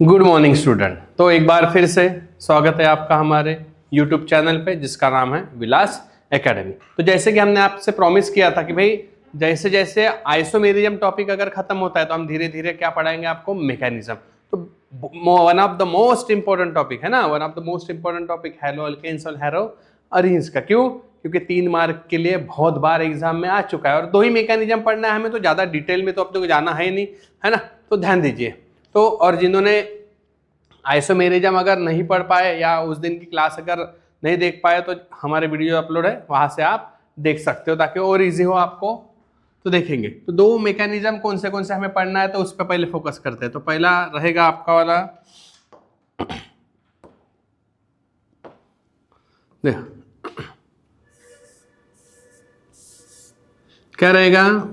Good morning student. तो एक बार फिर से स्वागत है आपका हमारे YouTube चैनल पे जिसका नाम है विलास एकेडमी। तो जैसे कि हमने आपसे प्रॉमिस किया था कि भाई जैसे जैसे आइसोमेरिज्म टॉपिक अगर खत्म होता है तो हम धीरे धीरे क्या पढ़ाएंगे आपको, मैकेनिज्म। तो one of the most important topic है ना, one of the most important topic halo alkanes और हैलो अरीन्स का। क्यों? क्योंकि 3 मार्क के लिए बहुत बार एग्जाम में आ चुका है और 2 ही मैकेनिज्म पढ़ना है हमें, तो ज्यादा डिटेल में तो अपने को जाना है नहीं, है ना। तो ध्यान दीजिए। तो और जिन्होंने आइसोमेरिज्म अगर नहीं पढ़ पाए या उस दिन की क्लास अगर नहीं देख पाए तो हमारे वीडियो अपलोड है, वहां से आप देख सकते हो ताकि और इजी हो आपको। तो देखेंगे तो 2 मैकेनिज्म कौन से हमें पढ़ना है, तो उस पर पहले फोकस करते हैं। तो पहला रहेगा आपका वाला, देखो क्या रहेगा,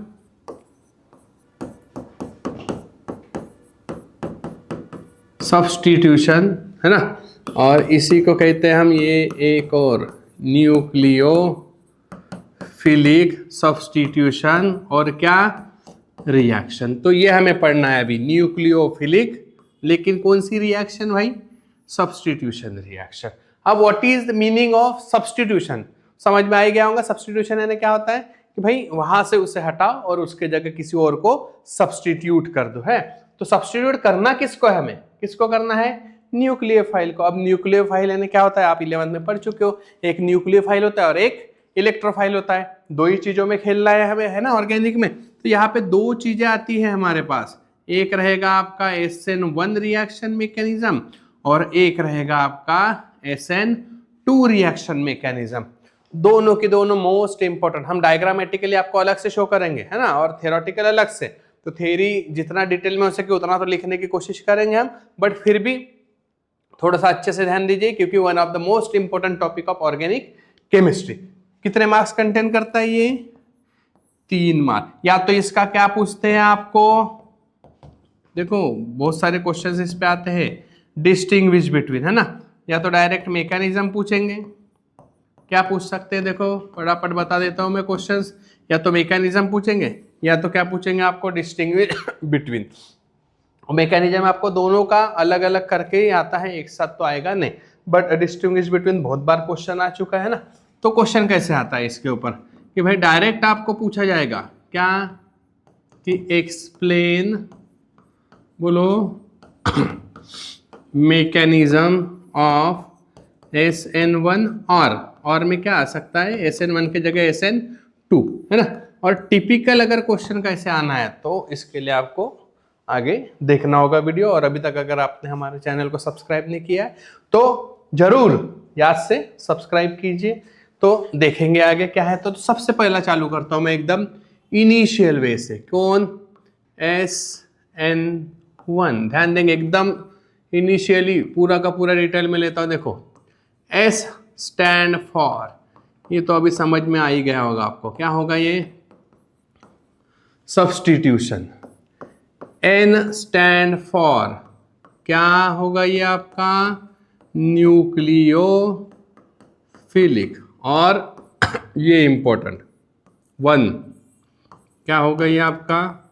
सब्स्टिट्यूशन, है ना। और इसी को कहते हैं हम, ये एक और न्यूक्लियोफिलिक सब्स्टिट्यूशन और क्या, रिएक्शन। तो ये हमें पढ़ना है अभी, न्यूक्लियोफिलिक, लेकिन कौन सी रिएक्शन भाई, सब्स्टिट्यूशन रिएक्शन। अब what is the meaning of substitution, समझ में आ ही गया होगा। सब्स्टिट्यूशन यानी क्या होता है कि भाई वहां से उसे हटाओ और उसके जगह किसी और को सब्स्टिट्यूट कर दो, है। तो सब्स्टिट्यूट करना किसको है, हमें किसको करना है, न्यूक्लियोफाइल को। अब न्यूक्लियोफाइल यानी क्या होता है, आप 11th में पढ़ चुके हो। एक न्यूक्लियोफाइल होता है और एक इलेक्ट्रोफाइल होता है। 2 ही चीजों में खेलना है हमें, है ना, ऑर्गेनिक में। तो यहाँ पे 2 चीजें आती है हमारे पास, एक रहेगा आपका SN1 रिएक्शन मैकेनिज्म और एक रहेगा आपका SN2 रिएक्शन मैकेनिज्म। दोनों की दोनों मोस्ट इंपॉर्टेंट। हम डायग्रामेटिकली आपको अलग से शो करेंगे, है ना, और थ्योरेटिकल अलग से। तो थ्योरी जितना डिटेल में हो सके उतना तो लिखने की कोशिश करेंगे हम, बट फिर भी थोड़ा सा अच्छे से ध्यान दीजिए क्योंकि one of the most important topic of organic chemistry. कितने मार्क्स कंटेन करता है ये, 3 मार्क। या तो इसका क्या पूछते हैं आपको, देखो बहुत सारे क्वेश्चंस इस पे आते हैं, डिस्टिंग्विश बिटवीन, है ना। या तो डायरेक्ट मैकेनिज्म पूछेंगे, क्या पूछ सकते हैं, देखो फटाफट बता देता हूं मैं क्वेश्चंस। या तो मैकेनिज्म पूछेंगे या तो क्या पूछेंगे आपको, डिस्टिंग्विश बिटवीन। मैकेनिज्म आपको दोनों का अलग अलग करके ही आता है, एक साथ तो आएगा नहीं। बट डिस्टिंग्विश बिटवीन बहुत बार क्वेश्चन आ चुका है ना। तो क्वेश्चन कैसे आता है इसके ऊपर कि भाई डायरेक्ट आपको पूछा जाएगा क्या, कि एक्सप्लेन, बोलो मैकेनिज्म ऑफ SN1 और में क्या आ सकता है, SN1 की जगह SN2, है ना। और टिपिकल अगर क्वेश्चन कैसे आना है तो इसके लिए आपको आगे देखना होगा वीडियो। और अभी तक अगर आपने हमारे चैनल को सब्सक्राइब नहीं किया है तो जरूर याद से सब्सक्राइब कीजिए। तो देखेंगे आगे क्या है। तो सबसे पहला चालू करता हूं मैं एकदम इनिशियल वे से, कौन, SN1। ध्यान देंगे एकदम इनिशियली, पूरा का पूरा डिटेल में लेता हूं। देखो S स्टैंड फॉर, ये तो अभी समझ में आ ही गया होगा आपको, क्या होगा ये, सब्स्टिट्यूशन। N स्टैंड फॉर, क्या होगा ये आपका, न्यूक्लियोफिलिक। और ये इंपॉर्टेंट 1 क्या होगा ये आपका,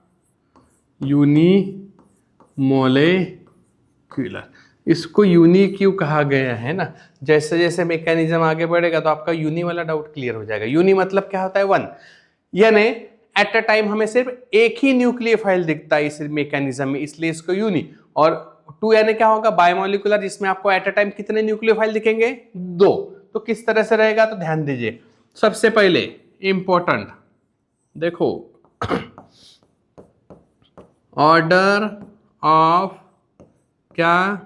यूनिमोलेक्युलर। इसको यूनि क्यों कहा गया है ना, जैसे जैसे मैकेनिज्म आगे बढ़ेगा तो आपका यूनि वाला डाउट क्लियर हो जाएगा। यूनि मतलब क्या होता है, 1, यानी एट अ टाइम हमें सिर्फ एक ही न्यूक्लियोफाइल दिखता है इस मैकेनिज्म में, इसलिए इसको यूनि। और 2 यानी क्या होगा, बायोमोलिकुलर, जिसमें आपको एट अ टाइम कितने न्यूक्लियोफाइल दिखेंगे, 2। तो किस तरह से रहेगा, तो ध्यान दीजिए। सबसे पहले इंपॉर्टेंट देखो, ऑर्डर ऑफ क्या,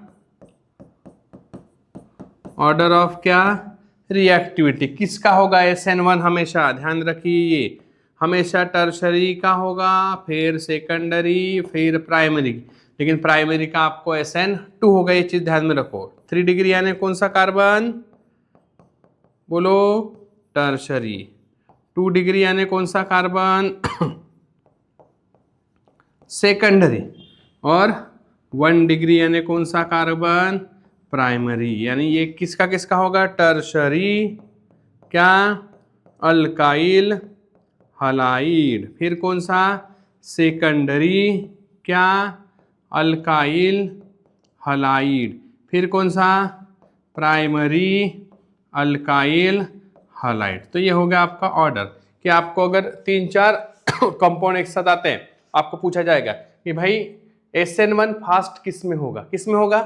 ऑर्डर ऑफ क्या, रिएक्टिविटी किसका होगा, SN1 हमेशा ध्यान रखिए, ये हमेशा टर्शरी का होगा, फिर सेकेंडरी, फिर प्राइमरी। लेकिन प्राइमरी का आपको SN2 होगा, ये चीज ध्यान में रखो। 3 डिग्री यानी कौन सा कार्बन, बोलो टर्शरी। 2 डिग्री यानी कौन सा कार्बन, सेकेंडरी। और 1 डिग्री यानी कौन सा कार्बन, प्राइमरी। यानी ये किसका किसका होगा, टर्शरी क्या, अल्काइल हलाइड। फिर कौन सा, सेकेंडरी क्या, अल्काइल हलाइड, फिर कौन सा, प्राइमरी अल्काइल हलाइड। तो ये हो गया आपका ऑर्डर कि आपको अगर 3-4 कंपाउंड एक साथ आते हैं, आपको पूछा जाएगा कि भाई SN1 फास्ट किस में होगा, किस में होगा,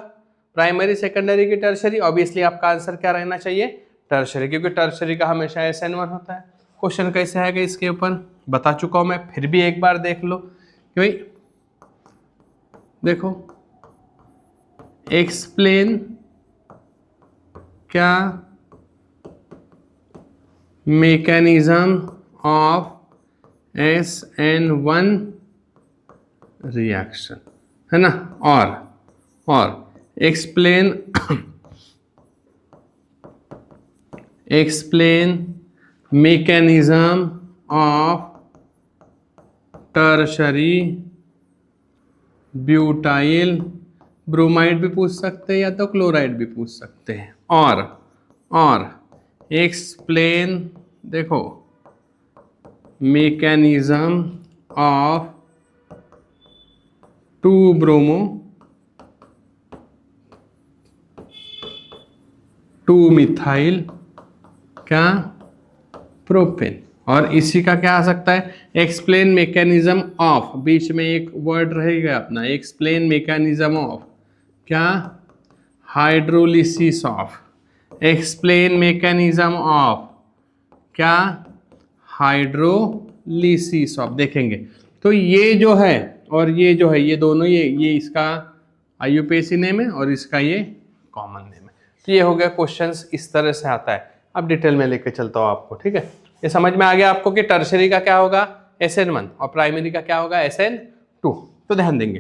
प्राइमरी, सेकेंडरी की टर्शरी। ऑब्वियसली आपका आंसर क्या रहना चाहिए, टर्शरी, क्योंकि टर्शरी का हमेशा SN1 होता है। क्वेश्चन कैसे आएगा इसके ऊपर बता चुका हूं मैं, फिर भी एक बार देख लो कि भाई देखो, एक्सप्लेन क्या मैकेनिज्म ऑफ SN1 रिएक्शन, है ना, और explain mechanism of tertiary butyl bromide भी पूछ सकते हैं या तो क्लोराइड भी पूछ सकते हैं। और एक्सप्लेन, देखो, मैकेनिज्म ऑफ 2-ब्रोमो 2-मिथाइल क्या, प्रोपेन। और इसी का क्या आ सकता है, एक्सप्लेन मैकेनिज्म ऑफ, बीच में एक वर्ड रहेगा अपना, एक्सप्लेन मैकेनिज्म ऑफ क्या, hydrolysis of, explain mechanism of क्या, हाइड्रोलिसिस ऑफ। देखेंगे तो ये जो है और ये जो है, ये दोनों, ये इसका IUPAC नेम है और इसका ये कॉमन नेम है। तो ये हो गया, क्वेश्चंस इस तरह से आता है। अब डिटेल में लेके चलता हूँ आपको, ठीक है। ये समझ में आ गया आपको कि टर्शरी का क्या होगा SN1 और प्राइमरी का क्या होगा SN2। तो ध्यान देंगे,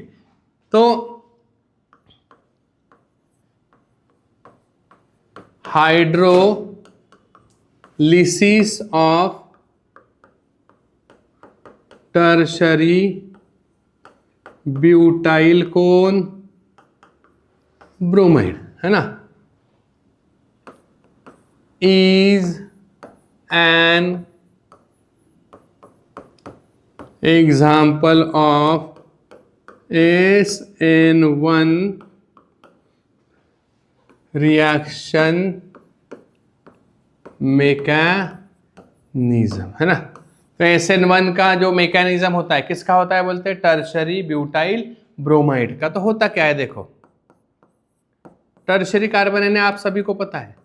तो हाइड्रोलिसिस ऑफ टर्शरी ब्यूटाइल कौन, ब्रोमाइड, है ना, is an example of SN1 reaction mechanism, है ना। तो SN1 का जो मैकेनिज्म होता है किसका होता है, बोलते हैं टर्शरी ब्यूटाइल ब्रोमाइड का। तो होता क्या है, देखो, टर्शरी कार्बन है ना, आप सभी को पता है,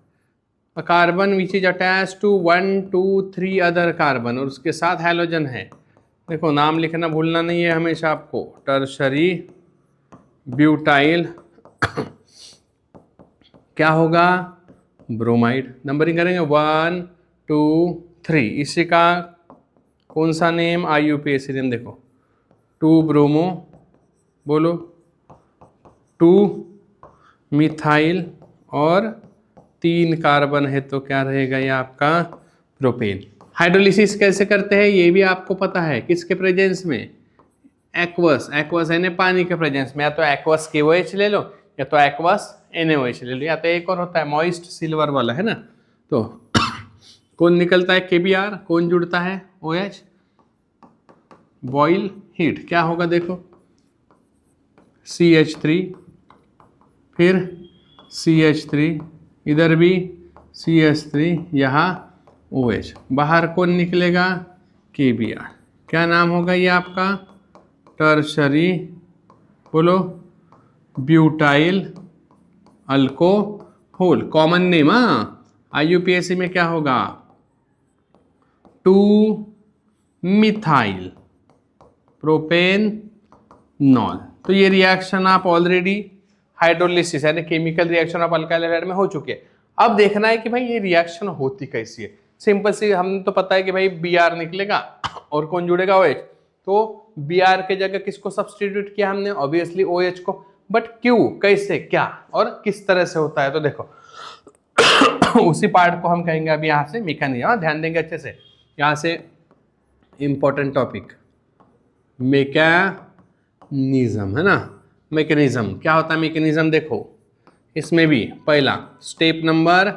carbon which is attach to 1, 2, 3 other carbon, और उसके साथ हैलोजन है। देखो नाम लिखना भूलना नहीं है हमेशा आपको, टर्शरी ब्यूटाइल क्या होगा, ब्रोमाइड। नंबरिंग करेंगे 1, 2, 3, इसी का कौन सा नेम, IUPAC नेम। देखो 2-ब्रोमो, बोलो 2-मिथाइल और 3 कार्बन है, तो क्या रहेगा ये आपका प्रोपेन। हाइड्रोलिसिस कैसे करते हैं ये भी आपको पता है, किसके प्रेजेंस में, एक्वस, एक्वस यानी पानी के प्रेजेंस में, या तो एक्वस KOH ले लो या तो एक्वस NaOH ले लो, या तो एक और होता है मॉइस्ट सिल्वर वाला, है ना। तो कौन निकलता है KBr, कौन जुड़ता है OH, बॉयल हीट, क्या होगा देखो, CH3, फिर CH3, इधर भी CH3, यहाँ OH, बाहर कौन निकलेगा, KBr। क्या नाम होगा ये आपका, टर्शरी, बोलो, butyl alcohol, common name. IUPAC में क्या होगा, 2-मिथाइल प्रोपेनॉल। तो ये रिएक्शन आप ऑलरेडी हाइड्रोलिसिस यानी chemical reaction of alkyl halide में हो चुके हैं। अब देखना है कि भाई ये रिएक्शन होती कैसी है। सिंपल सी, हमें तो पता है कि भाई Br निकलेगा और कौन जुड़ेगा, OH। तो Br के जगह किसको सब्सटीट्यूट किया हमने, ऑब्वियसली OH को। बट क्यों, कैसे, क्या और किस तरह से होता है, तो देखो उसी पार्ट को हम कहेंगे अभी यहाँ से मैकेनिज्म। ध्यान देंगे अच्छे से, यहाँ से इंपॉर्टेंट टॉपिक मैकेनिज्म, है ना। मैकेनिज्म क्या होता है, मैकेनिज्म देखो, इसमें भी पहला स्टेप नंबर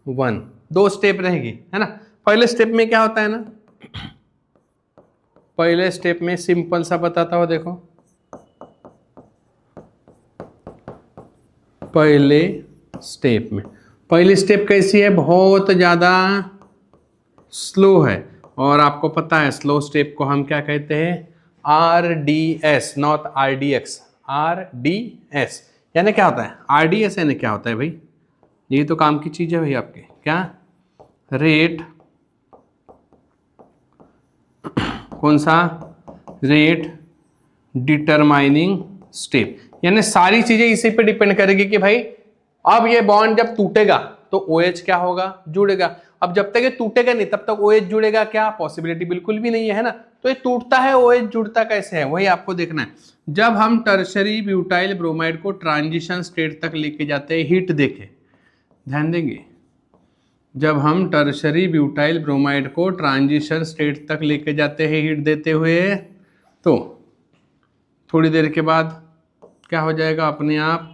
1, 2 स्टेप रहेगी, है ना। पहले स्टेप में क्या होता है ना, पहले स्टेप में सिंपल सा बताता हूं, देखो पहले स्टेप में। पहली स्टेप कैसी है? बहुत ज़्यादा स्लो है, और आपको पता है स्लो स्टेप को हम क्या कहते हैं? RDS, not RDX, RDS। यानी क्या होता है RDS? यानी क्या होता है भाई? ये तो काम की चीज़ है भाई आपके। क्या? रेट, कौन सा? Rate determining step. यानी सारी चीजें इसी पे डिपेंड करेगी कि भाई अब ये बॉन्ड जब टूटेगा तो OH क्या होगा? जुड़ेगा। अब जब तक ये टूटेगा नहीं तब तक OH जुड़ेगा क्या? पॉसिबिलिटी बिल्कुल भी नहीं है ना। तो ये टूटता है, OH जुड़ता कैसे है वही आपको देखना है। जब हम टर्शरी ब्यूटाइल ब्रोमाइड को ट्रांजिशन स्टेट तक लेके जाते हैं, हीट देके, ध्यान देंगे, जब हम टर्शरी ब्यूटाइल ब्रोमाइड को ट्रांजिशन स्टेट तक लेके जाते हैं हीट देते हुए, तो थोड़ी देर के बाद क्या हो जाएगा? अपने आप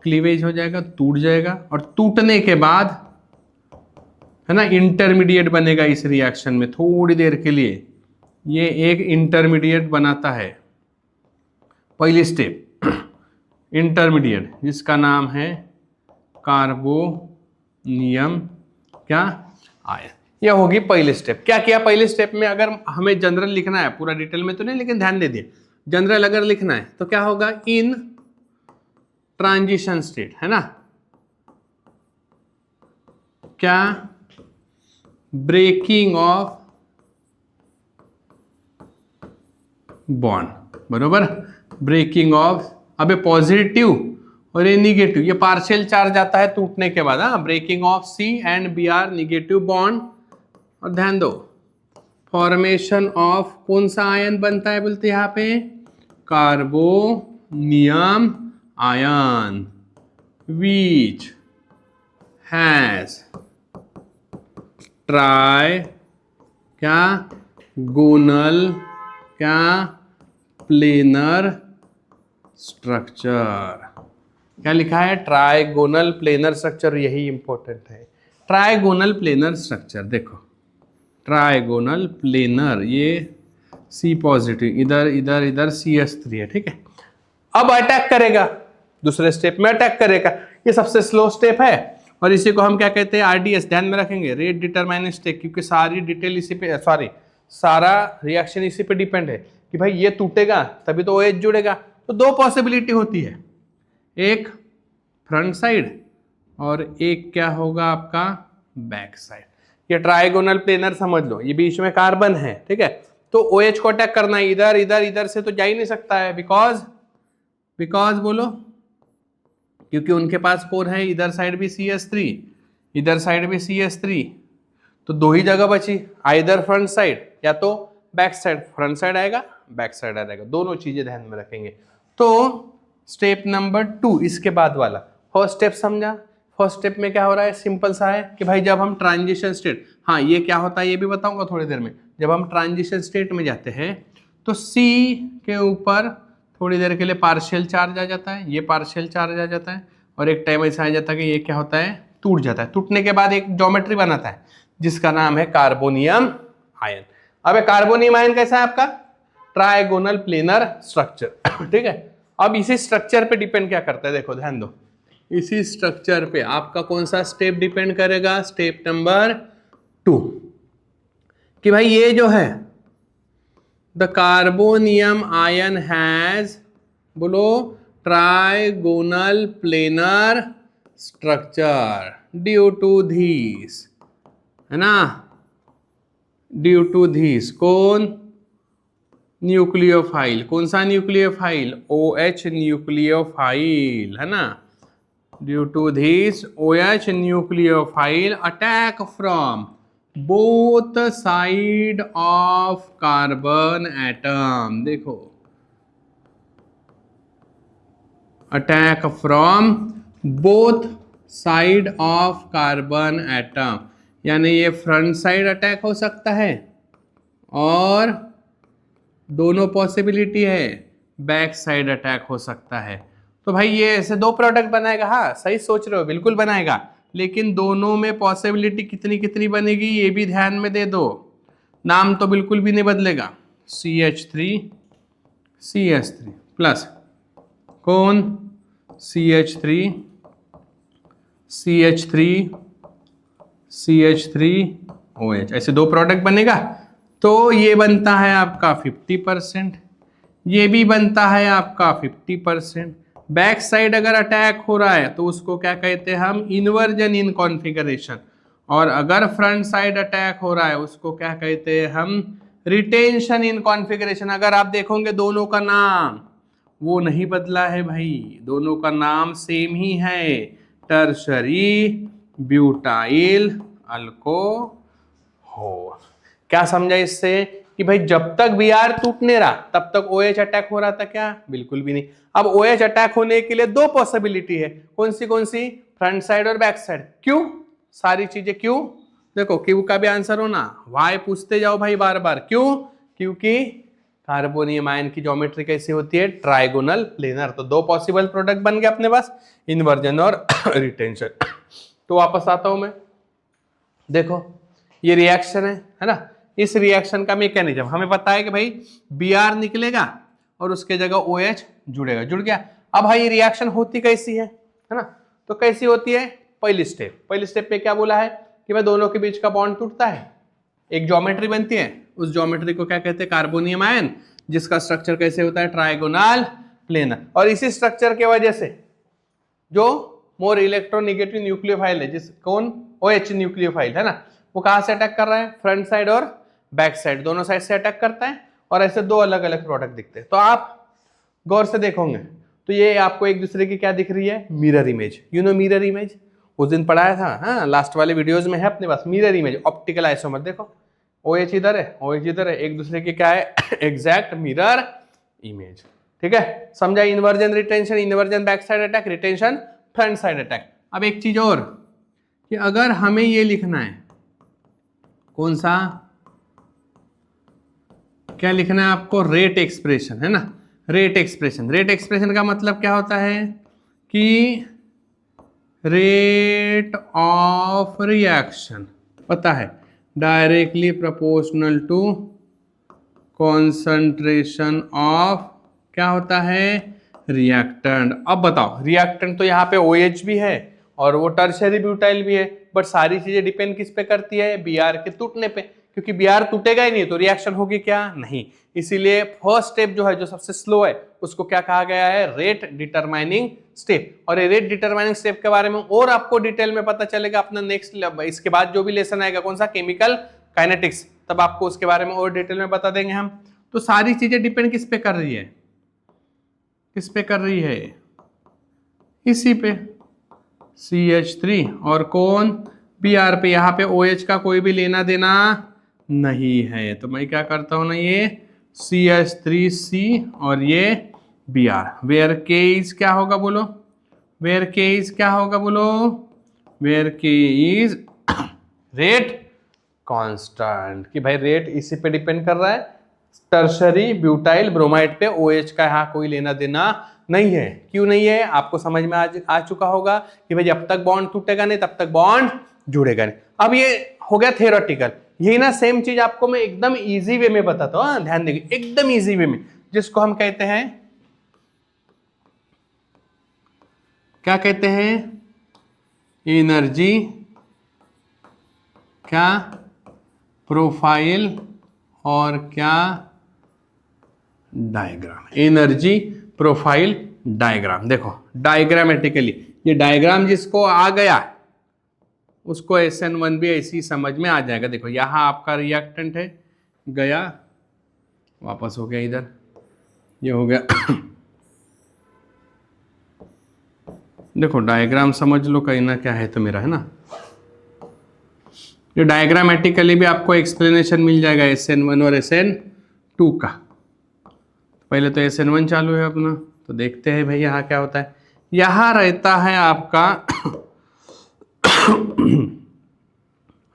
क्लीवेज हो जाएगा, टूट जाएगा, और टूटने के बाद है ना इंटरमीडिएट बनेगा इस रिएक्शन में। थोड़ी देर के लिए ये एक इंटरमीडिएट बनाता है, पहली स्टेप इंटरमीडिएट, जिसका नाम है कार्बोनियम क्या? आयन। यह होगी पहली स्टेप। क्या किया पहली स्टेप में? अगर हमें जनरल लिखना है, पूरा डिटेल में तो नहीं लेकिन ध्यान दे दिए, जनरल अगर लिखना है तो क्या होगा? इन ट्रांजिशन स्टेट, है ना, क्या? ब्रेकिंग ऑफ बॉन्ड, बरोबर, ब्रेकिंग ऑफ। अब ये पॉजिटिव और ये निगेटिव, ये पार्शियल चार्ज आता है टूटने के बाद। हाँ, breaking of C and Br negative bond. और ध्यान दो, फॉर्मेशन ऑफ कौन सा आयन बनता है? बोलते यहाँ पे carbonium ion, which has try क्या? गोनल क्या? Planar structure. क्या लिखा है? Trigonal planar structure. यही इंपॉर्टेंट है, ट्राइगोनल प्लेनर स्ट्रक्चर। देखो ट्राइगोनल प्लेनर, ये C पॉजिटिव, इधर इधर इधर CS3 है, ठीक है। अब अटैक करेगा, दूसरे स्टेप में अटैक करेगा। ये सबसे स्लो स्टेप है और इसी को हम क्या कहते हैं? RDS। ध्यान में रखेंगे, रेट डिटरमाइनिंग स्टेप, क्योंकि सारी डिटेल इसी पे, सॉरी सारा रिएक्शन इसी पे डिपेंड है कि भाई ये टूटेगा तभी तो OH जुड़ेगा। तो दो पॉसिबिलिटी होती है, एक फ्रंट साइड और एक क्या होगा आपका? Back side. ये ट्राइगोनल प्लेनर समझ लो, ये बीच में कार्बन है, ठीक है। तो OH को अटैक करना है, इधर इधर इधर से तो जा ही नहीं सकता है, बिकॉज बोलो, क्योंकि उनके पास कौन है? इधर साइड भी CS3, इधर साइड भी CS3, तो दो ही जगह बची, आइदर फ्रंट साइड या तो बैक साइड। फ्रंट साइड आएगा, बैक साइड आ जाएगा, दोनों चीजें ध्यान में रखेंगे। तो स्टेप नंबर 2 इसके बाद वाला, फर्स्ट स्टेप समझा। फर्स्ट स्टेप में क्या हो रहा है? सिंपल सा है कि भाई जब हम ट्रांजिशन स्टेट, हाँ ये क्या होता है ये भी बताऊंगा थोड़ी देर में। जब हम ट्रांजिशन स्टेट में जाते हैं तो C के ऊपर थोड़ी देर के लिए पार्शियल चार्ज आ जाता है, ये पार्शियल चार्ज आ जाता है, और एक टाइम ऐसा आ जाता है कि ये क्या होता है? टूट जाता है। टूटने के बाद एक ज्योमेट्री बनाता है जिसका नाम है कार्बोनियम आयन। अब कार्बोनियम आयन कैसा है आपका? ट्राइगोनल प्लेनर स्ट्रक्चर, ठीक है। अब इसी स्ट्रक्चर पे डिपेंड क्या करता है? देखो ध्यान दो, इसी स्ट्रक्चर पे आपका कौन सा स्टेप डिपेंड करेगा? स्टेप नंबर 2, कि भाई ये जो है द कार्बोनियम आयन हैज, बोलो, trigonal planar structure due to this, है ना, ड्यू टू धीस। कौन? न्यूक्लियोफाइल। कौन सा न्यूक्लियोफाइल? OH न्यूक्लियोफाइल, है ना। Due to this OH nucleophile attack from both side of carbon atom. देखो, attack from both side of carbon atom, यानी ये फ्रंट साइड अटैक हो सकता है और दोनों पॉसिबिलिटी है बैक साइड अटैक हो सकता है। तो भाई ये ऐसे दो प्रोडक्ट बनाएगा। हाँ सही सोच रहे हो, बिल्कुल बनाएगा, लेकिन दोनों में पॉसिबिलिटी कितनी कितनी बनेगी ये भी ध्यान में दे दो। नाम तो बिल्कुल भी नहीं बदलेगा, CH3 CH3 प्लस कौन? CH3 CH3OH, ऐसे दो प्रोडक्ट बनेगा। तो ये बनता है आपका 50%, ये भी बनता है आपका 50%। बैक साइड अगर अटैक हो रहा है तो उसको क्या कहते हैं हम, इन्वर्जन इन कॉन्फ़िगरेशन। और अगर फ्रंट साइड अटैक हो रहा है उसको क्या कहते हैं हम, रिटेंशन इन कॉन्फ़िगरेशन। अगर आप देखोगे दोनों का नाम वो नहीं बदला है भाई, दोनों का नाम सेम ही है, टर्शरी ब्यूटाइल अल्कोहल। क्या समझा इससे कि भाई जब तक Br टूट नहीं रहा तब तक OH अटैक हो रहा था क्या, बिल्कुल भी नहीं। अब OH अटैक होने के लिए दो पॉसिबिलिटी है, कौन सी, फ्रंट साइड और बैक साइड। क्यों, सारी चीजें क्यों, देखो क्यों का भी आंसर हो ना, वाई पूछते जाओ भाई बार बार। क्यों, क्योंकि कार्बोनियम आयन की ज्योमेट्री कैसी होती है, ट्राइगोनल प्लेनर। तो दो पॉसिबल प्रोडक्ट बन गए अपने पास, इन्वर्जन और रिटेंशन। तो वापस आता हूं मैं, देखो ये रिएक्शन है ना, इस रिएक्शन का मैकेनिज्म हमें पता है कि भाई Br निकलेगा और उसके जगह OH जुड़ेगा, जुड़ गया। अब भाई रिएक्शन होती कैसी है ना, तो कैसी होती है, पहली स्टेप पे क्या बोला है कि भाई दोनों के बीच का बॉन्ड टूटता है, एक ज्योमेट्री बनती है, उस ज्योमेट्री को क्या कहते हैं, कार्बोनियम आयन, जिसका स्ट्रक्चर कैसे होता है, ट्राइगोनल प्लेनर। और इसी स्ट्रक्चर के वजह से जो मोर इलेक्ट्रोनेगेटिव न्यूक्लियोफाइल है, जिस कौन, OH न्यूक्लियोफाइल है ना, वो कहां से अटैक कर रहा है, फ्रंट साइड और बैक साइड, दोनों साइड से अटैक करता है। और ऐसे दो अलग अलग प्रोडक्ट दिखते हैं। तो आप गौर से देखोगे तो ये आपको एक दूसरे की क्या दिख रही है, mirror image. You know mirror image, उस दिन पढ़ाया था, हाँ लास्ट वाले वीडियोस में है अपने पास, मिरर इमेज, ऑप्टिकल आइसोमर। देखो OH इधर है, OH इधर है, एक दूसरे की क्या है, एग्जैक्ट मिरर इमेज। ठीक है, समझा, inversion retention, inversion back side attack, retention front side attack. अब एक चीज और कि अगर हमें ये लिखना है, कौन सा, क्या लिखना है आपको, रेट एक्सप्रेशन है ना, रेट एक्सप्रेशन का मतलब क्या होता है कि रेट ऑफ रिएक्शन, पता है, directly proportional to concentration of, क्या होता है, रिएक्टेंट। अब बताओ, रिएक्टेंट तो यहाँ पे OH भी है और वो टर्शियरी ब्यूटाइल भी है, बट सारी चीजें डिपेंड किस पे करती है, Br के टूटने पे, क्योंकि Br टूटेगा ही नहीं तो रिएक्शन होगी क्या, नहीं। इसीलिए फर्स्ट स्टेप जो है, जो सबसे स्लो है, उसको क्या कहा गया है, रेट डिटरमाइनिंग स्टेप। और ये रेट डिटरमाइनिंग स्टेप के बारे में और आपको डिटेल में पता चलेगा अपना नेक्स्ट, इसके बाद जो भी लेसन आएगा, कौन सा, केमिकल काइनेटिक्स, तब आपको उसके बारे में और डिटेल में बता देंगे हम। तो सारी चीजें डिपेंड किस पे कर रही है, किस पे कर रही है, इसी पे, CH3 और कौन, Br पे। यहाँ पे OH का कोई भी लेना देना नहीं है, तो मैं क्या करता हूं ना, ये CH3C और ये Br, वेयर K इज क्या होगा बोलो, वेयर K इज क्या होगा बोलो, where K is rate constant, कि भाई रेट इसी पे डिपेंड कर रहा है, टर्शरी ब्यूटाइल ब्रोमाइड पे OH का यहाँ कोई लेना देना नहीं है। क्यों नहीं है, आपको समझ में आ चुका होगा कि भाई जब तक बॉन्ड टूटेगा नहीं तब तक बॉन्ड जुड़ेगा नहीं। अब ये हो गया थियोरेटिकल, यही ना सेम चीज आपको मैं एकदम इजी वे में बताता हूँ, ध्यान देंगे, एकदम इजी वे में, जिसको हम कहते हैं, क्या कहते हैं, एनर्जी क्या प्रोफाइल और क्या डायग्राम, एनर्जी प्रोफाइल डायग्राम। देखो डायग्रामेटिकली ये डायग्राम जिसको आ गया उसको SN1 भी ऐसी समझ में आ जाएगा। देखो यहाँ आपका रिएक्टेंट है, गया वापस हो गया इधर, ये हो गया देखो डायग्राम समझ लो कहीं ना क्या है तो मेरा, है ना, जो डायग्रामेटिकली भी आपको एक्सप्लेनेशन मिल जाएगा SN1 और SN2 का। पहले तो SN1 चालू है अपना, तो देखते हैं भाई यहाँ क्या होता है। यहाँ रहता है आपका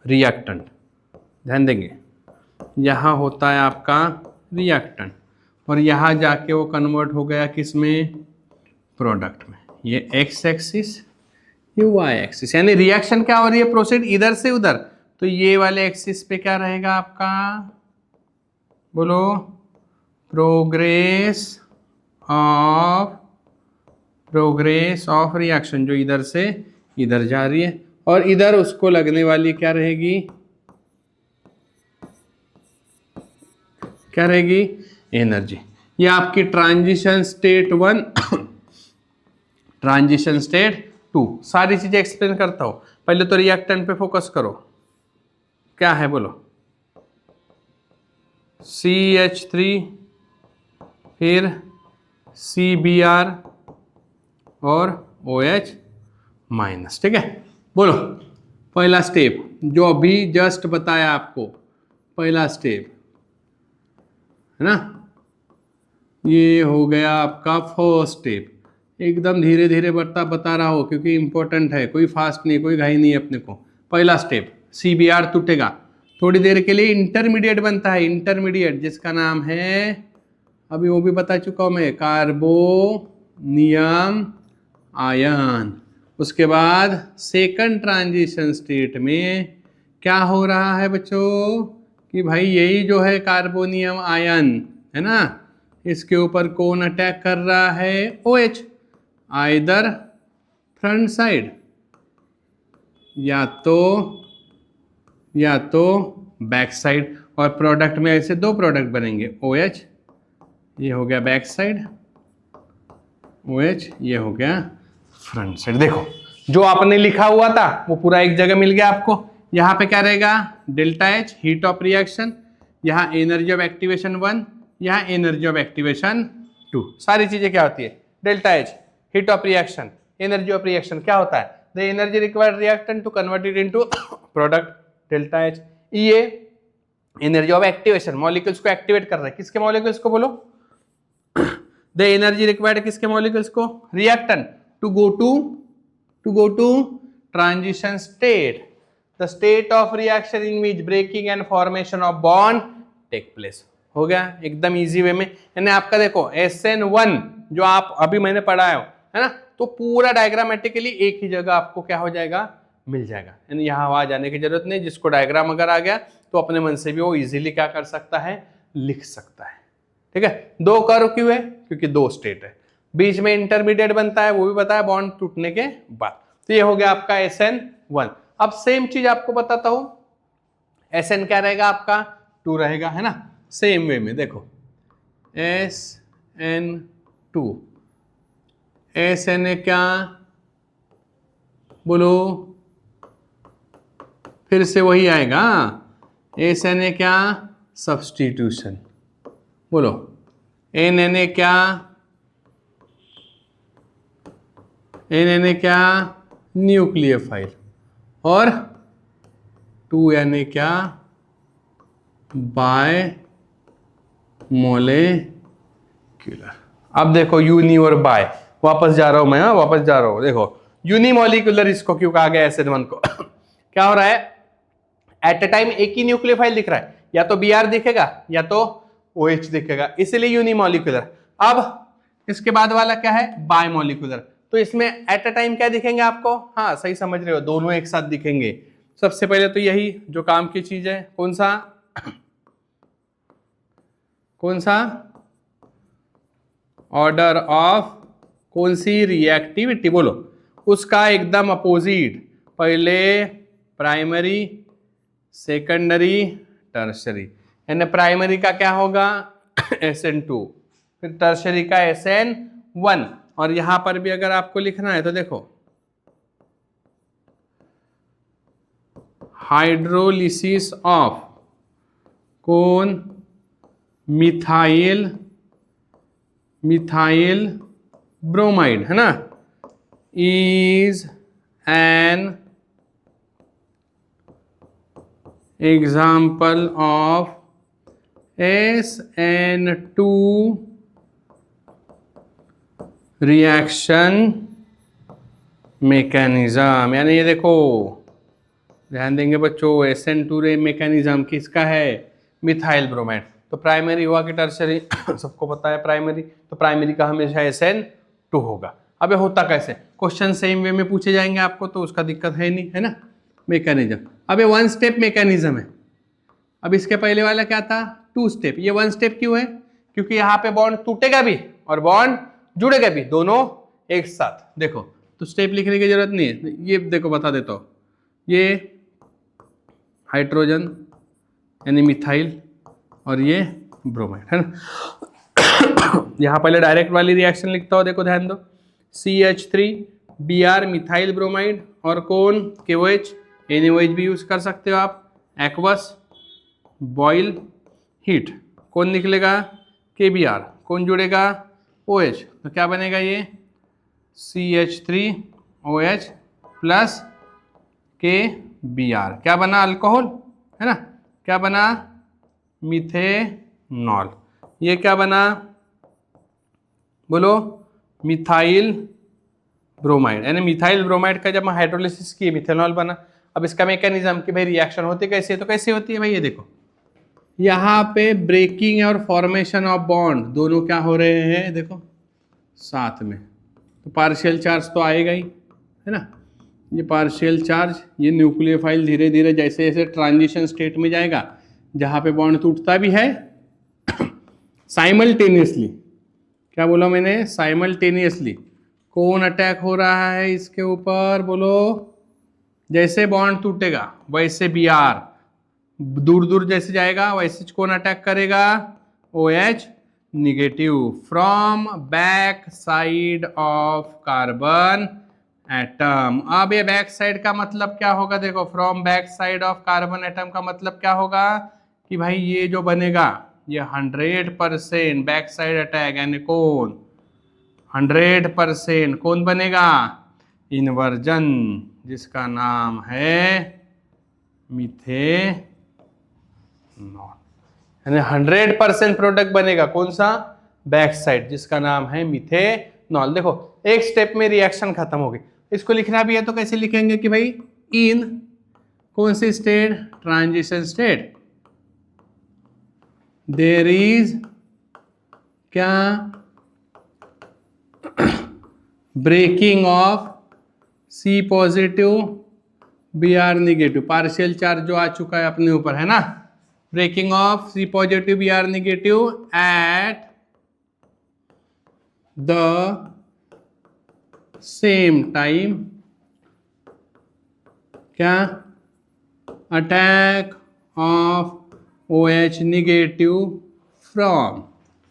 रिएक्टेंट, ध्यान देंगे, यहाँ होता है आपका रिएक्टेंट और यहाँ जाके वो कन्वर्ट हो गया किस में, प्रोडक्ट में। ये X एक्सिस, ये Y एक्सिस, यानी रिएक्शन क्या हो रही है, प्रोसीड इधर से उधर, तो ये वाले एक्सिस पे क्या रहेगा आपका, बोलो, प्रोग्रेस ऑफ रिएक्शन, जो इधर से इधर जा रही है, और इधर उसको लगने वाली क्या रहेगी, क्या रहेगी, एनर्जी। ये आपकी ट्रांजिशन स्टेट 1 ट्रांजिशन स्टेट 2, सारी चीजें एक्सप्लेन करता हूं। पहले तो रिएक्टेंट पे फोकस करो, क्या है बोलो, CH3 फिर CBr और OH माइनस, ठीक है। बोलो पहला स्टेप जो अभी जस्ट बताया आपको, पहला स्टेप है ना, ये हो गया आपका फर्स्ट स्टेप। एकदम धीरे धीरे बता रहा हो क्योंकि इंपॉर्टेंट है, कोई फास्ट नहीं, कोई घाई नहीं है अपने को। पहला स्टेप CBr टूटेगा, थोड़ी देर के लिए इंटरमीडिएट बनता है, इंटरमीडिएट जिसका नाम है, अभी वो भी बता चुका हूं मैं, कार्बोनियम आयन। उसके बाद सेकंड ट्रांजिशन स्टेट में क्या हो रहा है बच्चों कि भाई यही जो है कार्बोनियम आयन है ना, इसके ऊपर कौन अटैक कर रहा है, OH, आइदर फ्रंट साइड या तो बैक साइड, और प्रोडक्ट में ऐसे दो प्रोडक्ट बनेंगे, OH ये हो गया बैक साइड, OH ये हो गया फ्रंट साइड। देखो जो आपने लिखा हुआ था वो पूरा एक जगह मिल गया आपको। यहाँ पे क्या रहेगा, delta H heat of reaction, यहाँ एनर्जी ऑफ एक्टिवेशन 1, यहाँ एनर्जी ऑफ एक्टिवेशन 2। सारी चीजें क्या होती है, delta H heat of reaction, energy of reaction क्या होता है, the energy required reactant to convert it into product, delta H। ये एनर्जी ऑफ एक्टिवेशन, मॉलिक्यूल्स को एक्टिवेट कर रहा है, किसके मॉलिक्यूल्स को बोलो, द एनर्जी रिक्वायर्ड किसके मॉलिक्यूल्स को, reactant to go to transition state, the state of reaction in which breaking and formation of bond take place. हो गया एकदम इजी वे में। यानी आपका देखो SN1 जो आप अभी मैंने पढ़ाया है ना, तो पूरा डायग्रामेटिकली एक ही जगह आपको क्या हो जाएगा, मिल जाएगा। यानी यहाँ वहां जाने की जरूरत नहीं, जिसको डायग्राम अगर आ गया तो अपने मन से भी वो इजीली क्या कर सकता है, लिख सकता है, ठीक है। दो कर्व क्यों है, क्योंकि दो स्टेट है, बीच में इंटरमीडिएट बनता है, वो भी बताया बॉन्ड टूटने के बाद। तो ये हो गया आपका SN1। अब सेम चीज आपको बताता हूं, SN क्या रहेगा आपका, 2 रहेगा, है ना। सेम वे में देखो SN2, SN क्या बोलो, फिर से वही आएगा, SN क्या, सब्स्टिट्यूशन, बोलो NNA क्या, NNA क्या, न्यूक्लियोफाइल, और 2Na क्या, बाय मोलेक्युलर। अब देखो यूनी और बाय, वापस जा रहा हूं मैं, वापस जा रहा हूं। देखो यूनिमोलिकुलर इसको क्यों कहा गया SN1 को क्या हो रहा है, एट अ टाइम एक ही न्यूक्लियोफाइल दिख रहा है, या तो Br दिखेगा या तो OH दिखेगा, इसलिए यूनिमोलिकुलर। अब इसके बाद वाला क्या है, बायमोलिकुलर, तो इसमें एट अ टाइम क्या दिखेंगे आपको, हाँ सही समझ रहे हो, दोनों एक साथ दिखेंगे। सबसे पहले तो यही जो काम की चीज है, कौन सा ऑर्डर ऑफ, कौन सी रिएक्टिविटी बोलो, उसका एकदम अपोजिट, पहले प्राइमरी, सेकेंडरी, टर्शरी। यानी प्राइमरी का क्या होगा SN2, फिर टर्शरी का SN1। और यहां पर भी अगर आपको लिखना है तो देखो हाइड्रोलिसिस ऑफ कौन, मिथाइल ब्रोमाइड, है ना, is an example of SN2 reaction mechanism. यानी ये देखो ध्यान देंगे बच्चों, SN2 मैकेनिज्म किसका है, मिथाइल ब्रोमाइड। तो प्राइमरी हुआ कि टर्शरी सबको पता है प्राइमरी, तो प्राइमरी का हमेशा SN2 होगा। अब ये होता कैसे, क्वेश्चन सेम वे में पूछे जाएंगे आपको, तो उसका दिक्कत है नहीं, है ना। मैकेनिज्म, अब ये 1 स्टेप मैकेनिज्म है। अब इसके पहले वाला क्या था, 2 स्टेप। ये 1 स्टेप क्यों है, क्योंकि यहाँ पे बॉन्ड टूटेगा भी और बॉन्ड जुड़ेगा भी, दोनों एक साथ। देखो तो स्टेप लिखने की जरूरत नहीं है। ये देखो बता देता हूँ, ये हाइड्रोजन यानी मिथाइल और ये ब्रोमाइड है ना। यहाँ पहले डायरेक्ट वाली रिएक्शन लिखता हूँ, देखो ध्यान दो, CH3Br मिथाइल ब्रोमाइड और कौन KOH, NaOH भी यूज कर सकते हो आप, एक्वस बॉयल हीट, कौन निकलेगा KBr, कौन जुड़ेगा OH, तो क्या बनेगा ये CH3OH प्लस KBr, क्या बना अल्कोहल है ना, क्या बना मिथेनॉल, ये क्या बना बोलो मिथाइल ब्रोमाइड, यानी मिथाइल ब्रोमाइड का जब हम हाइड्रोलिसिस किए मिथेनॉल बना। अब इसका मैकेनिज्म कि भाई रिएक्शन होती कैसे है, तो कैसे होती है भाई, ये देखो यहाँ पे ब्रेकिंग और फॉर्मेशन ऑफ बॉन्ड दोनों क्या हो रहे हैं, देखो साथ में, तो पार्शियल चार्ज तो आएगा ही है ना, ये पार्शियल चार्ज, ये न्यूक्लियोफाइल धीरे धीरे जैसे जैसे ट्रांजिशन स्टेट में जाएगा जहाँ पे बॉन्ड टूटता भी है साइमल्टेनियसली, क्या बोला मैंने, साइमल्टेनियसली कौन अटैक हो रहा है इसके ऊपर, बोलो जैसे बॉन्ड टूटेगा वैसे Br दूर दूर जैसे जाएगा वैसे कौन अटैक करेगा, OH negative from back side of carbon atom. अब ये बैक साइड का मतलब क्या होगा, देखो from back side of carbon atom का मतलब क्या होगा कि भाई ये जो बनेगा ये 100% बैक साइड अटैक, यानी कौन 100% कौन बनेगा, इन्वर्जन, जिसका नाम है मिथेनॉल, यानी 100% प्रोडक्ट बनेगा कौन सा, बैक साइड, जिसका नाम है मिथेनॉल। देखो एक स्टेप में रिएक्शन खत्म हो गई, इसको लिखना भी है तो कैसे लिखेंगे कि भाई इन कौन सी state, transition state, there is क्या breaking of C positive Br negative, partial charge जो आ चुका है अपने ऊपर है ना, breaking of C positive Br negative at the same time, क्या attack of OH negative from,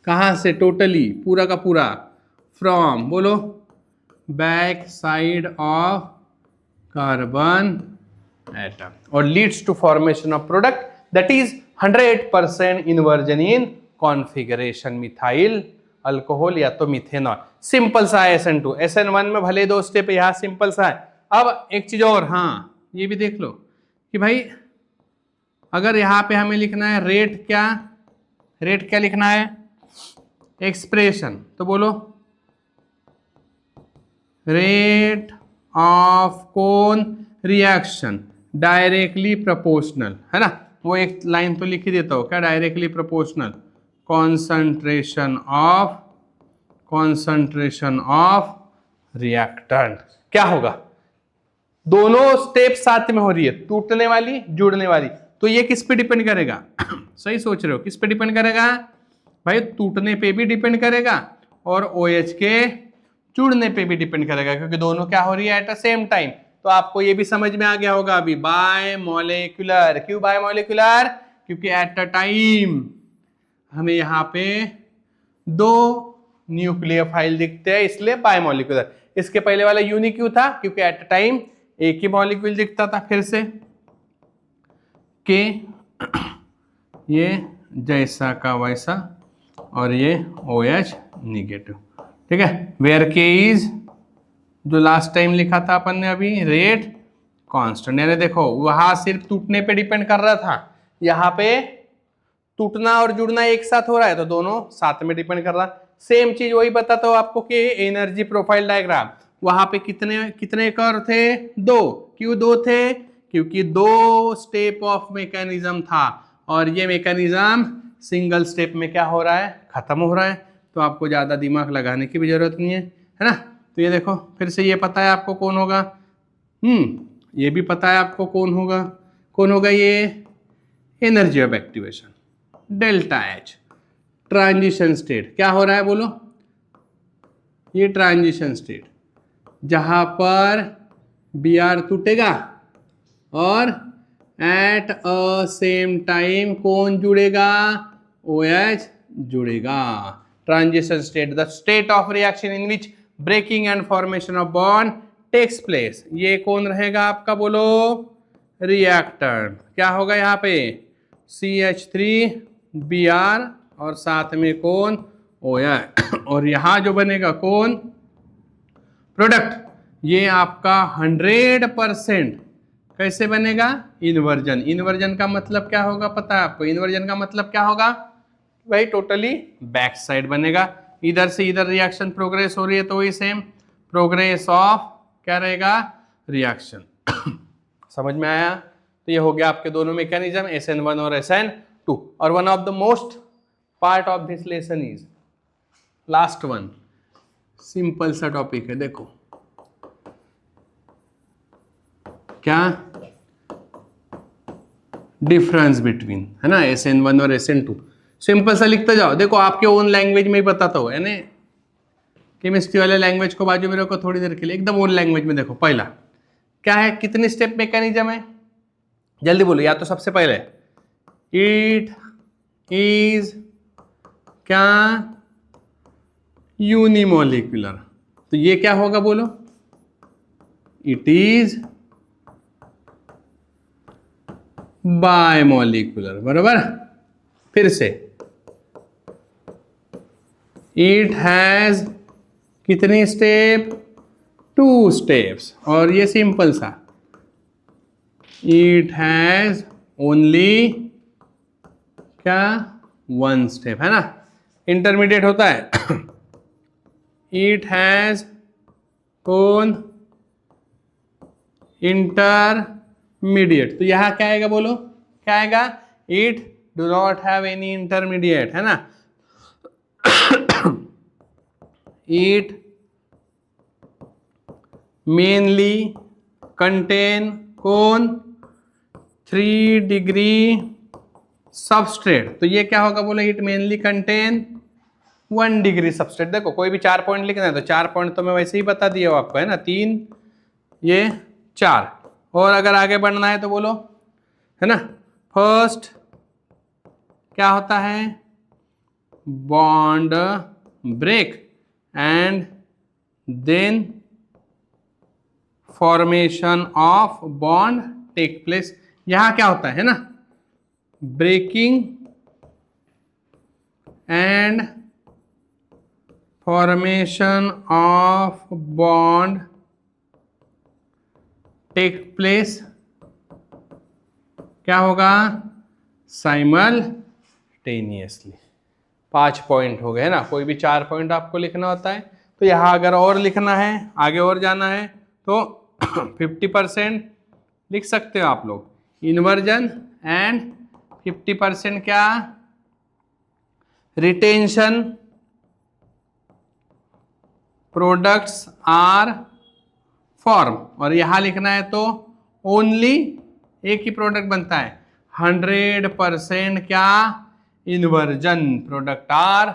कहाँ से, टोटली पूरा का पूरा, फ्रॉम बोलो back side of carbon atom, और leads to formation of product that is 100% inversion in configuration methyl alcohol या तो मिथेनॉल। सिंपल सा है SN2, SN1 में भले दो स्टेप, यहाँ सिंपल सा है। अब एक चीज और, हाँ ये भी देख लो कि भाई अगर यहाँ पे हमें लिखना है रेट, क्या लिखना है, एक्सप्रेशन, तो बोलो रेट ऑफ कौन रिएक्शन डायरेक्टली प्रोपोर्शनल है ना, वो एक लाइन तो लिख ही देता हूं, क्या directly proportional concentration of reactant. क्या होगा, दोनों स्टेप साथ में हो रही है, टूटने वाली जुड़ने वाली, तो ये किस पे डिपेंड करेगा सही सोच रहे हो, किस पे डिपेंड करेगा भाई, टूटने पे भी डिपेंड करेगा और OH के जुड़ने पे भी डिपेंड करेगा, क्योंकि दोनों क्या हो रही है एट द सेम टाइम। तो आपको ये भी समझ में आ गया होगा अभी, बाय मॉलिक्यूलर, क्यों बाय मॉलिक्यूलर, क्योंकि एट अ टाइम हमें यहाँ पे दो न्यूक्लियोफाइल दिखते हैं, इसलिए बाय मॉलिक्यूलर। इसके पहले वाला यूनिक क्यों था, क्योंकि एट अ टाइम एक ही मॉलिक्यूल दिखता था, फिर से के ये जैसा का वैसा और ये OH निगेटिव, ठीक है। वेयर के इज जो लास्ट टाइम लिखा था अपन ने अभी, रेट कांस्टेंट, यानी देखो वहां सिर्फ टूटने पे डिपेंड कर रहा था, यहाँ पे टूटना और जुड़ना एक साथ हो रहा है तो दोनों साथ में डिपेंड कर रहा। सेम चीज वही बताता हूँ आपको कि एनर्जी प्रोफाइल डायग्राम, वहां पे कितने कर थे, दो, क्यों दो थे, क्योंकि दो स्टेप ऑफ मैकेनिज्म था और ये मैकेनिज्म सिंगल स्टेप में क्या हो रहा है, खत्म हो रहा है, तो आपको ज्यादा दिमाग लगाने की भी जरूरत नहीं है ना। तो ये देखो फिर से ये पता है आपको कौन होगा, ये भी पता है आपको कौन होगा ये energy of activation, delta H। Transition state क्या हो रहा है बोलो, ये ट्रांजिशन स्टेट, जहां पर Br टूटेगा और एट अ सेम टाइम कौन जुड़ेगा, OH जुड़ेगा। Transition state, the state of reaction in which breaking and formation of bond takes place. ये कौन रहेगा आपका, बोलो, रिएक्टेंट। क्या होगा यहाँ पे, CH3Br और साथ में कौन, OH, और यहां जो बनेगा कौन, प्रोडक्ट। ये आपका 100% कैसे बनेगा, इन्वर्जन। इन्वर्जन का मतलब क्या होगा पता है आपको, इन्वर्जन का मतलब क्या होगा भाई, टोटली बैक साइड बनेगा। इधर से इधर रिएक्शन प्रोग्रेस हो रही है तो वही सेम प्रोग्रेस ऑफ क्या रहेगा, रिएक्शन। समझ में आया। तो ये हो गया आपके दोनों मैकेनिज्म, SN1 और SN2। और one of the most part of this lesson is last one, simple सा टॉपिक है। देखो क्या डिफरेंस बिटवीन, है ना, SN1 और SN2। सिंपल सा लिखते जाओ। देखो आपके ओन लैंग्वेज में ही बताता हो, है ना, केमिस्ट्री वाले लैंग्वेज को बाजू में रखो थोड़ी देर के लिए, एकदम ओन लैंग्वेज में। देखो पहला क्या है, कितने स्टेप मैकेनिज्म है, जल्दी बोलो। या तो सबसे पहले इट इज क्या, यूनिमोलिकुलर। तो ये क्या होगा बोलो, इट इज बायमोलिकुलर, बराबर। फिर से इट हैज कितने स्टेप, 2 स्टेप्स। और ये सिंपल सा, इट हैज ओनली क्या, 1 स्टेप, है ना। इंटरमीडिएट होता है इट हैज कौन, इंटरमीडिएट। तो यहां क्या आएगा बोलो, क्या आएगा, it do not have any intermediate, है ना। इट मेनली कंटेन कौन, 3 डिग्री सबस्ट्रेट। तो ये क्या होगा बोलो, it mainly contain 1 degree substrate. देखो कोई भी 4 पॉइंट लिखना है तो 4 पॉइंट तो मैं वैसे ही बता दिया हूं आपको, है ना, 3 ये 4। और अगर आगे बढ़ना है तो बोलो, है ना। फर्स्ट क्या होता है, bond break and then formation of bond take place. यहां क्या होता है ना, breaking and formation of bond take place, क्या होगा, साइमल्टेनियसली। 5 पॉइंट हो गए ना, कोई भी 4 पॉइंट आपको लिखना होता है। तो यहाँ अगर और लिखना है, आगे और जाना है तो 50% लिख सकते हो आप लोग, इन्वर्जन, एंड 50% क्या, रिटेंशन, प्रोडक्ट्स आर फॉर्म। और यहां लिखना है तो ओनली एक ही प्रोडक्ट बनता है, 100% क्या, इन्वर्जन, प्रोडक्ट आर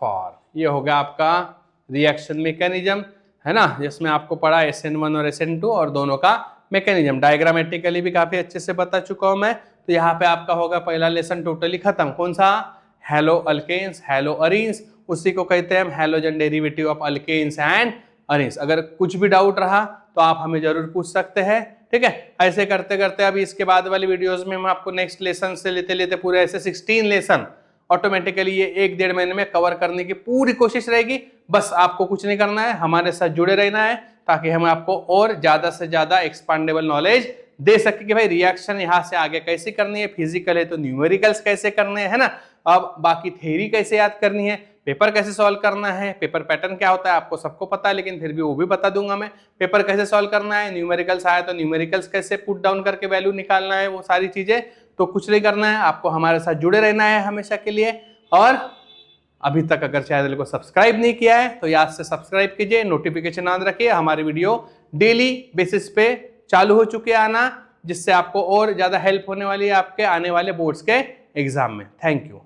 फॉर्म। ये हो गया आपका रिएक्शन मैकेनिज्म, है ना, जिसमें आपको पढ़ा SN1 और SN2 और दोनों का मैकेनिज्म। डायग्रामेटिकली भी काफी अच्छे से बता चुका हूं मैं। तो यहाँ पे आपका होगा पहला लेसन टोटली खत्म। कौन सा, हेलो अल्केन्स, हेलो अरीन्स, उसी को कहते हैं हम halogen derivative of alkanes and arenes. अगर कुछ भी डाउट रहा तो आप हमें जरूर पूछ सकते हैं, ठीक है। ऐसे करते करते अभी इसके बाद वाली वीडियोस में हम आपको नेक्स्ट लेसन से लेते लेते पूरे ऐसे 16 लेसन ऑटोमेटिकली ये 1-1.5 महीने में कवर करने की पूरी कोशिश रहेगी। बस आपको कुछ नहीं करना है, हमारे साथ जुड़े रहना है, ताकि हम आपको और ज्यादा से ज्यादा एक्सपांडेबल नॉलेज दे सके कि भाई रिएक्शन यहाँ से आगे कैसे करनी है, फिजिकल है तो न्यूमेरिकल्स कैसे करने हैं, है ना। अब बाकी थ्योरी कैसे याद करनी है, पेपर कैसे सॉल्व करना है, पेपर पैटर्न क्या होता है आपको सबको पता है, लेकिन फिर भी वो भी बता दूंगा मैं। पेपर कैसे सॉल्व करना है, न्यूमेरिकल्स आया तो न्यूमेरिकल्स कैसे पुट डाउन करके वैल्यू निकालना है, वो सारी चीजें। तो कुछ नहीं करना है, आपको हमारे साथ जुड़े रहना है हमेशा के लिए। और अभी तक अगर चैनल को सब्सक्राइब नहीं किया है तो याद से सब्सक्राइब कीजिए, नोटिफिकेशन ऑन रखिए। हमारी वीडियो डेली बेसिस पे चालू हो चुके आना, जिससे आपको और ज्यादा हेल्प होने वाली है आपके आने वाले बोर्ड्स के एग्जाम में। Thank you.